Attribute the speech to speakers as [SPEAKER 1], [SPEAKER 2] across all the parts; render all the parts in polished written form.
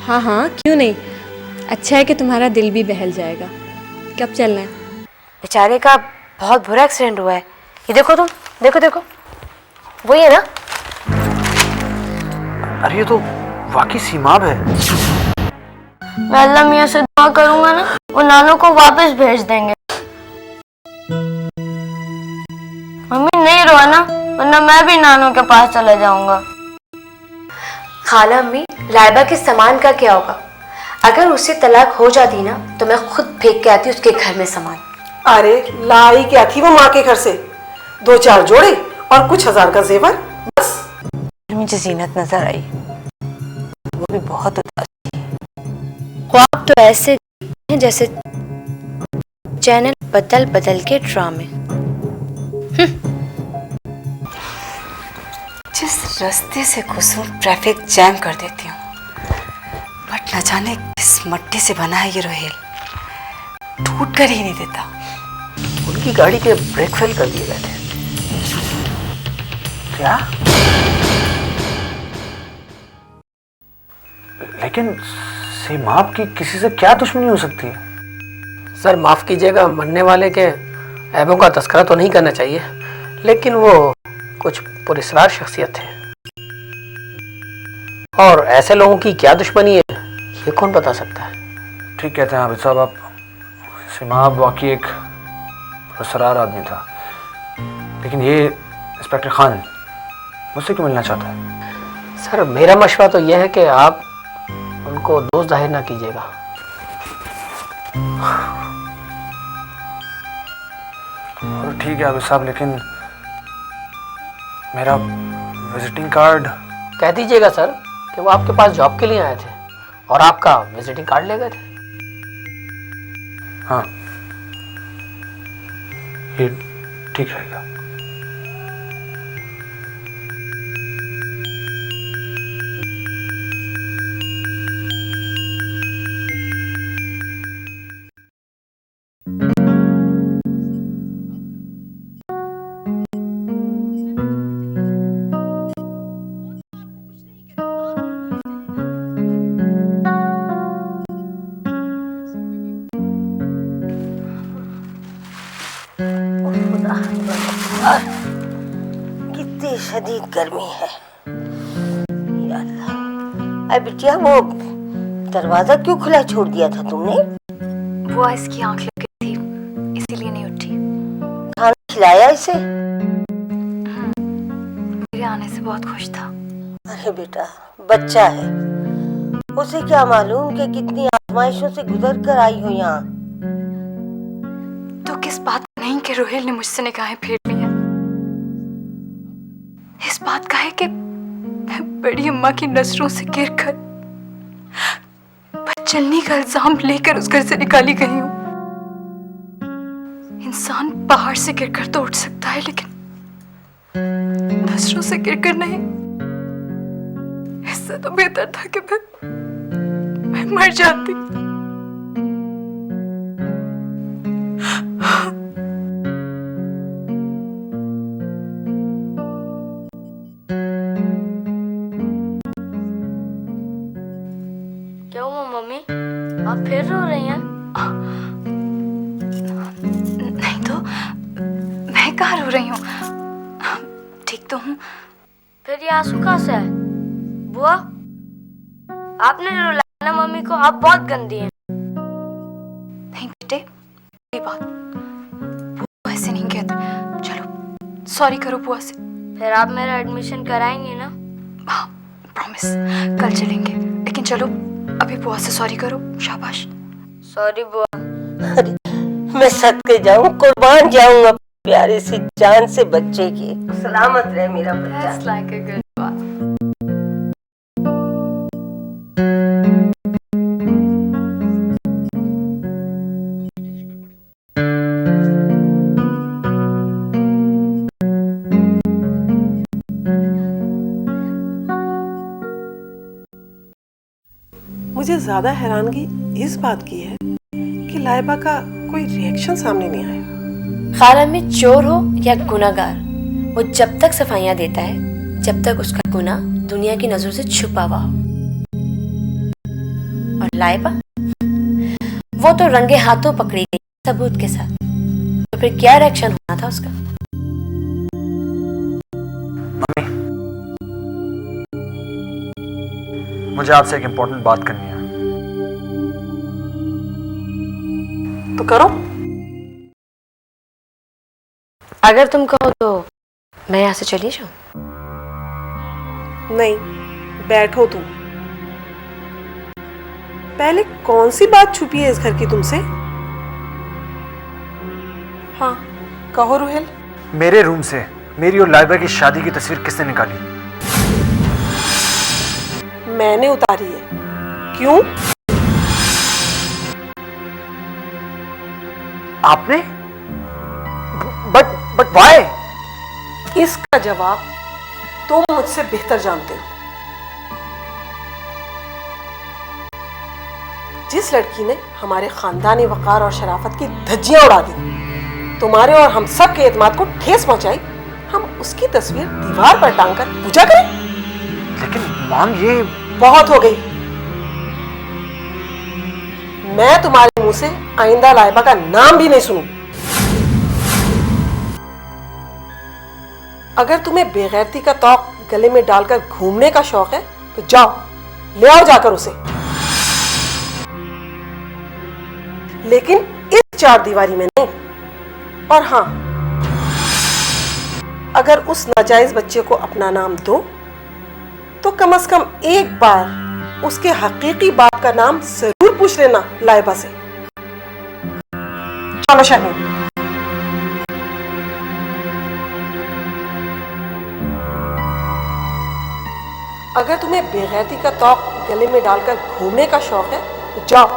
[SPEAKER 1] हाँ हाँ, क्यों नहीं। अच्छा है कि तुम्हारा दिल भी बहल जाएगा। कब चलना है?
[SPEAKER 2] बेचारे का बहुत बुरा एक्सीडेंट हुआ है। ये देखो तुम, देखो देखो, वही है ना?
[SPEAKER 3] अरे ये तो वाकई सीमाब है।
[SPEAKER 4] मैं अल्लाह मियाँ से दुआ करूंगा ना, वो नानू को वापस भेज देंगे। मम्मी नहीं रोना, वरना मैं भी नानू के पास चले जाऊंगा।
[SPEAKER 2] खाला अम्मी, लाइबा के सामान का क्या होगा? अगर उससे तलाक हो जाती ना तो मैं खुद फेंक के आती उसके घर में सामान।
[SPEAKER 5] अरे लाई क्या थी वो माँ के घर से? 2-4 जोड़े और कुछ हजार का जेवर बस।
[SPEAKER 2] मुझे जीनत नजर आई, वो भी बहुत उदास थी। ख्वाब तो ऐसे हैं जैसे चैनल बदल बदल के ड्रामे। जिस रास्ते से कुसुम ट्रैफिक जैम कर देती हूँ, बट न जाने किस मट्टी से बना है ये रोहेल, टूट कर ही नहीं देता।
[SPEAKER 3] उनकी गाड़ी के ब्रेक फेल कर दिए गए थे। क्या? लेकिन सीमाब की किसी से क्या दुश्मनी हो सकती है?
[SPEAKER 6] सर माफ कीजिएगा, मरने वाले के ऐबों का तस्करा तो नहीं करना चाहिए, लेकिन वो कुछ पुरस्कार शख्सियत थे और ऐसे लोगों की क्या दुश्मनी है ये कौन बता सकता है।
[SPEAKER 3] ठीक कहते हैं आबिद साहब आप। सीमाब वाकई एक पुरस्कार आदमी था, लेकिन ये इंस्पेक्टर खान मुझसे क्यों मिलना चाहता है?
[SPEAKER 6] सर मेरा मशवरा तो यह है कि आप उनको दोस्त जाहिर ना कीजिएगा।
[SPEAKER 3] और ठीक है आबिद साहब, लेकिन मेरा विजिटिंग कार्ड।
[SPEAKER 6] कह दीजिएगा सर कि वो आपके पास जॉब के लिए आए थे और आपका विजिटिंग कार्ड ले गए थे।
[SPEAKER 3] हाँ, ये ठीक रहेगा।
[SPEAKER 4] कितनी शदीद गर्मी है यार। अरे बिटिया, वो दरवाजा क्यों खुला छोड़ दिया था तुमने?
[SPEAKER 2] बुआ इसकी आंख लग गई थी, इसीलिए नहीं उठी।
[SPEAKER 4] खाना खिलाया इसे?
[SPEAKER 2] मेरे आने से बहुत खुश था।
[SPEAKER 4] अरे बेटा, बच्चा है, उसे क्या मालूम कि कितनी आजमाइशों से गुजर कर आई हो यहाँ।
[SPEAKER 2] तो किस बात का नहीं कि रोहेल ने मुझसे निगाहें फेर ली हैं? इस बात का है कि मैं बड़ी अम्मा की नजरों से गिरकर बदचलनी का इल्जाम लेकर उस घर से निकाली गई हूँ। इंसान पहाड़ से गिरकर तो उठ सकता है, लेकिन नजरों से गिरकर नहीं। इससे तो बेहतर था कि मैं मर जाती।
[SPEAKER 4] क्या हुआ मम्मी, आप फिर रो रही हैं?
[SPEAKER 2] नहीं तो मैं कहाँ रो रही हूँ, ठीक तो हूँ।
[SPEAKER 4] फिर ये आंसू कहाँ से है? बुआ, आपने रुलाया ना मम्मी को, आप बहुत गंदी हैं।
[SPEAKER 2] नहीं बेटे, ये बात बुआ ऐसे नहीं कहते। चलो सॉरी करो बुआ से।
[SPEAKER 4] फिर आप मेरा एडमिशन कराएंगे ना?
[SPEAKER 2] हाँ प्रॉमिस, कल चलेंगे, लेकिन चलो अभी बुआ से सॉरी करो। शाबाश।
[SPEAKER 4] सॉरी बुआ। अरे मैं सदके जाऊं, कुर्बान जाऊंगा प्यारे से जान से बच्चे की। सलामत रहे मेरा बच्चा।
[SPEAKER 2] That's like a good one.
[SPEAKER 5] मुझे ज्यादा हैरानगी इस बात की है कि लाइबा का कोई रिएक्शन सामने नहीं आया।
[SPEAKER 2] खाला में चोर हो या गुनाहगार, वो जब तक सफाइयां देता है जब तक उसका गुनाह दुनिया की नजरों से छुपा हुआ हो। लाइबा? वो तो रंगे हाथों पकड़ी गई सबूत के साथ, तो फिर क्या रिएक्शन होना था उसका?
[SPEAKER 3] मम्मी, मुझे आपसे एक इंपॉर्टेंट बात करनी है।
[SPEAKER 5] तो करो।
[SPEAKER 2] अगर तुम कहो तो मैं यहाँ से चली जाऊं?
[SPEAKER 5] नहीं, बैठो तुम। पहले कौन सी बात छुपी है इस घर की तुमसे? हाँ, कहो रुहेल।
[SPEAKER 3] मेरे रूम से मेरी और लाइबा की शादी की तस्वीर किसने निकाली?
[SPEAKER 5] मैंने उतारी है। क्यों?
[SPEAKER 3] आपने? But why?
[SPEAKER 5] इसका जवाब तुम मुझसे बेहतर जानते हो। जिस लड़की ने हमारे खानदानी वकार और शराफत की धज्जियां उड़ा दी, तुम्हारे और हम सब के एतमाद को ठेस पहुंचाई, हम उसकी तस्वीर दीवार पर टांगकर पूजा करें?
[SPEAKER 3] लेकिन मॉम, ये
[SPEAKER 5] बहुत हो गई। मैं तुम्हारे मुंह से आइंदा लाइबा का नाम भी नहीं सुनूं। अगर तुम्हें बेगैरती का तौक गले में डालकर घूमने का शौक है तो जाओ, ले आओ जाकर उसे। लेकिन इस चार दीवारी में नहीं। और हां, अगर उस नाजायज बच्चे को अपना नाम दो तो कम से कम एक बार उसके हकीकी बाप का नाम जरूर पूछ लेना लाइबा से। चलो शर्मीन। अगर तुम्हें बेगैरती का तौक गले में डालकर घूमने का शौक है तो जाओ,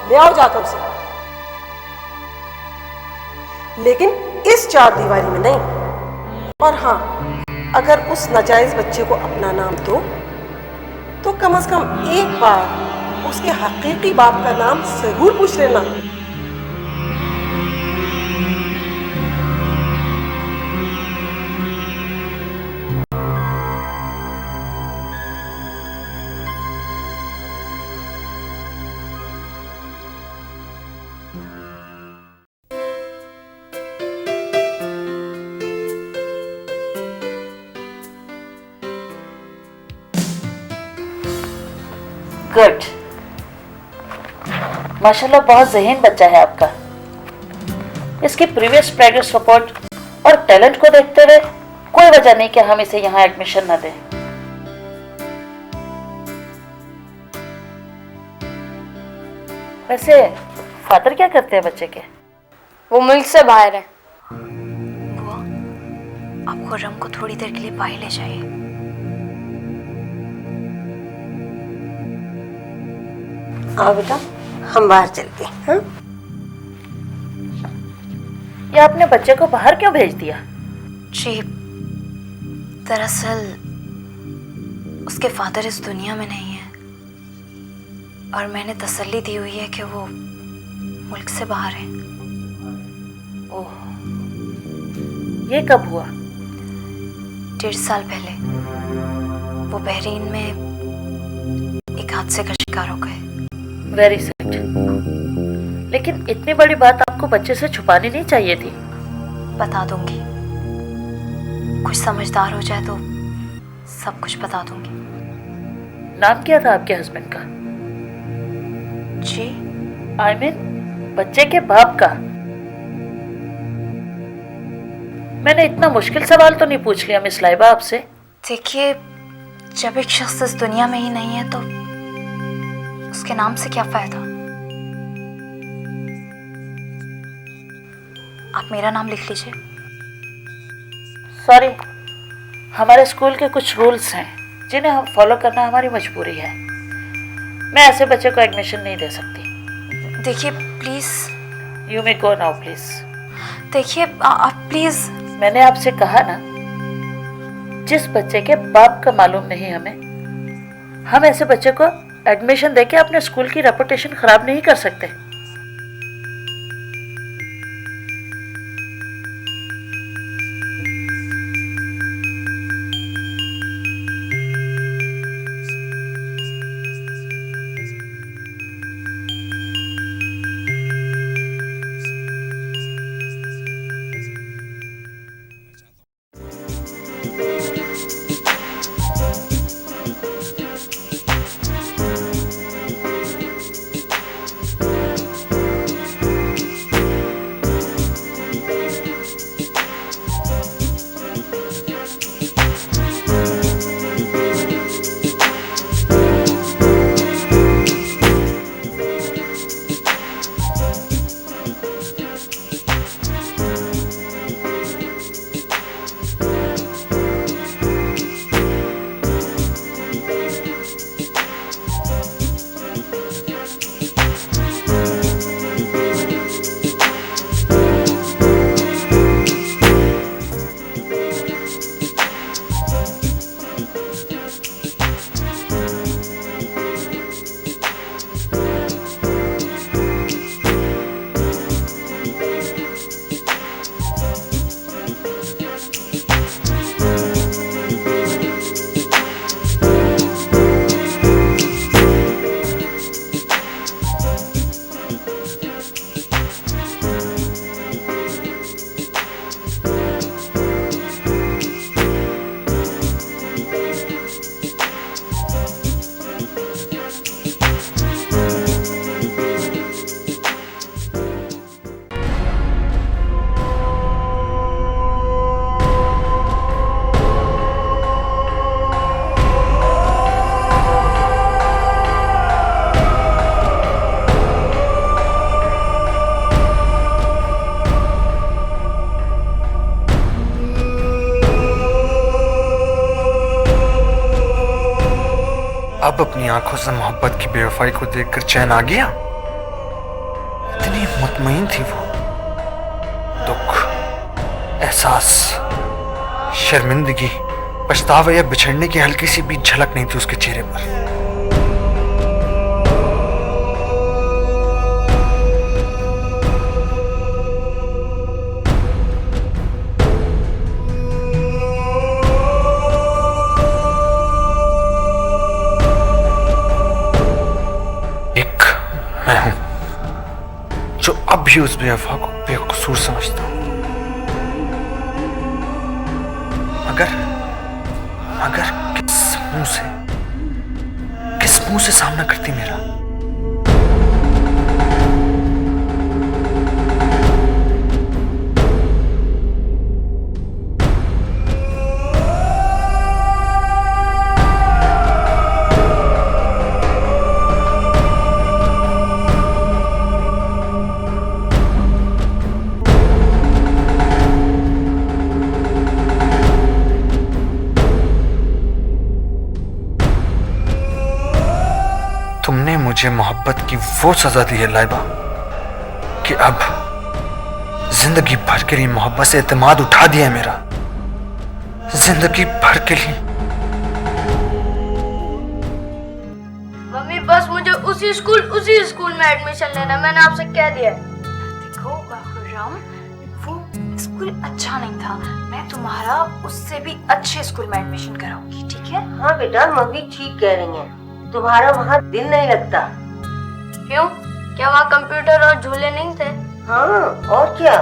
[SPEAKER 5] ले आओ जाकर उसे। लेकिन इस चार दीवारी में नहीं। और हां, अगर उस नाजायज बच्चे को अपना नाम दो तो कम से कम एक बार उसके हकीकी बाप का नाम जरूर पूछ लेना।
[SPEAKER 7] गुड, माशाल्लाह बहुत ज़हीन बच्चा है आपका। इसकी प्रीवियस प्रोग्रेस रिपोर्ट और टैलेंट को देखते हुए कोई वजह नहीं कि हम इसे यहाँ एडमिशन न दें। वैसे फादर क्या करते हैं बच्चे के?
[SPEAKER 2] वो मुल्क से बाहर है। बुआ, आप खुर्रम को थोड़ी देर के लिए बाहर ले जाइए।
[SPEAKER 4] आओ बेटा, हम बाहर चलते हैं। हाँ?
[SPEAKER 7] या आपने बच्चे को बाहर क्यों भेज दिया?
[SPEAKER 8] जी, दरअसल उसके फादर इस दुनिया में नहीं है और मैंने तसल्ली दी हुई है कि वो मुल्क से बाहर है।
[SPEAKER 7] ओह, ये कब हुआ?
[SPEAKER 8] 1.5 साल पहले वो बहरीन में एक हादसे का शिकार हो गए।
[SPEAKER 7] Very sad. लेकिन इतनी बड़ी बात आपको बच्चे से छुपानी नहीं चाहिए थी।
[SPEAKER 8] बता दूंगी, कुछ समझदार हो जाए तो सब कुछ बता दूंगी।
[SPEAKER 7] नाम क्या था आपके हस्बैंड का?
[SPEAKER 8] जी,
[SPEAKER 7] आई मीन बच्चे के बाप का। मैंने इतना मुश्किल सवाल तो नहीं पूछ लिया मिस लाइबा आपसे?
[SPEAKER 8] देखिए, जब एक शख्स इस दुनिया में ही नहीं है तो उसके नाम से क्या फायदा। आप मेरा नाम लिख लीजिए।
[SPEAKER 7] सॉरी, हमारे स्कूल के कुछ रूल्स हैं जिन्हें हम फॉलो करना हमारी मजबूरी है। मैं ऐसे बच्चे को एडमिशन नहीं दे सकती।
[SPEAKER 8] देखिए please.
[SPEAKER 7] You may go now please.
[SPEAKER 8] देखिए आप प्लीज।
[SPEAKER 7] मैंने आपसे कहा ना, जिस बच्चे के बाप का मालूम नहीं हमें, हम ऐसे बच्चे को एडमिशन देके अपने स्कूल की रेपुटेशन खराब नहीं कर सकते।
[SPEAKER 3] अब अपनी आंखों से मोहब्बत की बेवफाई को देखकर चैन आ गया? इतनी मुतमईन थी वो। दुख, एहसास, शर्मिंदगी, पछतावा या बिछड़ने की हल्की सी भी झलक नहीं थी उसके चेहरे पर। एक मैं हूं जो अब भी उस बेवफा को बेकसूर समझता हूं। मगर किस मुंह से सामना करती मेरा? तुमने मुझे मोहब्बत की वो सजा दी है लाइबा कि अब जिंदगी भर के लिए मोहब्बत से एतमाद उठा दिया है मेरा। जिंदगी भर के लिए।
[SPEAKER 2] मम्मी बस मुझे उसी स्कूल में एडमिशन लेना, मैंने आपसे कह दिया है।
[SPEAKER 8] देखो खुर्रम, वो स्कूल अच्छा नहीं था, मैं तुम्हारा उससे भी अच्छे स्कूल में एडमिशन कराऊंगी, ठीक है?
[SPEAKER 4] हाँ बेटा, मम्मी ठीक कह रही हैं। तुम्हारा वहाँ दिल नहीं लगता।
[SPEAKER 2] क्यों? क्या वहाँ कंप्यूटर और झूले नहीं थे?
[SPEAKER 4] हाँ, और क्या।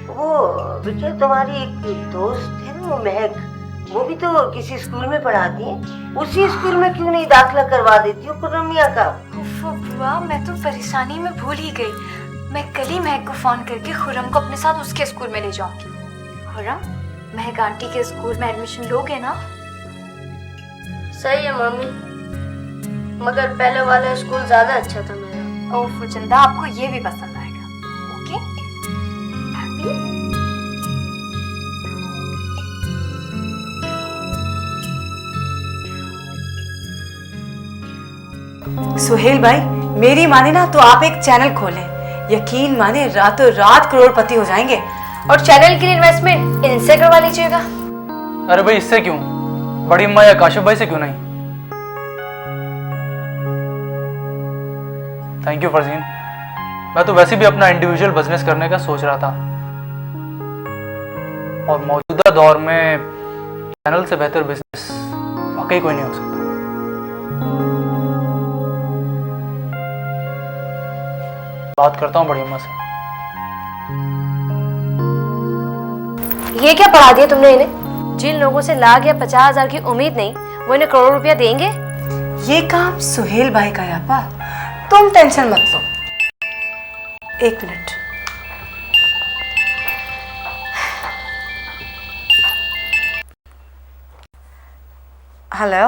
[SPEAKER 4] वो बेटा तुम्हारी एक दोस्त है ना, वो महक, वो भी तो किसी स्कूल में पढ़ाती है। उसी स्कूल में क्यों नहीं दाखिला करवा देती हो खुर्रम मियां का?
[SPEAKER 8] बुआ, मैं तो परेशानी में भूल ही गई। मैं कल ही महक को फोन करके खुर्रम को अपने साथ उसके स्कूल में ले जाऊंगी। खुर्रम, महक आंटी के स्कूल में एडमिशन लोगे ना?
[SPEAKER 2] सही है मम्मी, मगर पहले वाला स्कूल ज्यादा अच्छा था मेरा।
[SPEAKER 8] ओह फुजंदा, आपको ये भी पसंद आएगा, ओके?
[SPEAKER 9] सुहेल भाई, मेरी माने ना तो आप एक चैनल खोलें। यकीन माने रातों रात करोड़पति हो जाएंगे।
[SPEAKER 2] और चैनल के लिए इन्वेस्टमेंट इनसे करवा लीजिएगा।
[SPEAKER 10] अरे भाई, इससे क्यों? बड़ी अम्मा या काशिफ भाई से क्यों नहीं? Thank you Farzeen. मैं तो वैसे भी अपना इंडिविजुअल बिजनेस करने का सोच रहा था, और मौजूदा दौर में चैनल से बेहतर बिजनेस वाकई कोई नहीं हो सकता। बात करता हूँ बड़ी अम्मा से।
[SPEAKER 2] ये क्या पढ़ा दिया तुमने इन्हें? जिन लोगों से लाख या 50,000 की उम्मीद नहीं, वो इन्हें करोड़ रुपया देंगे?
[SPEAKER 9] ये काम सुहेल भाई का है आपा, तुम टेंशन मत लो। एक मिनट। हेलो।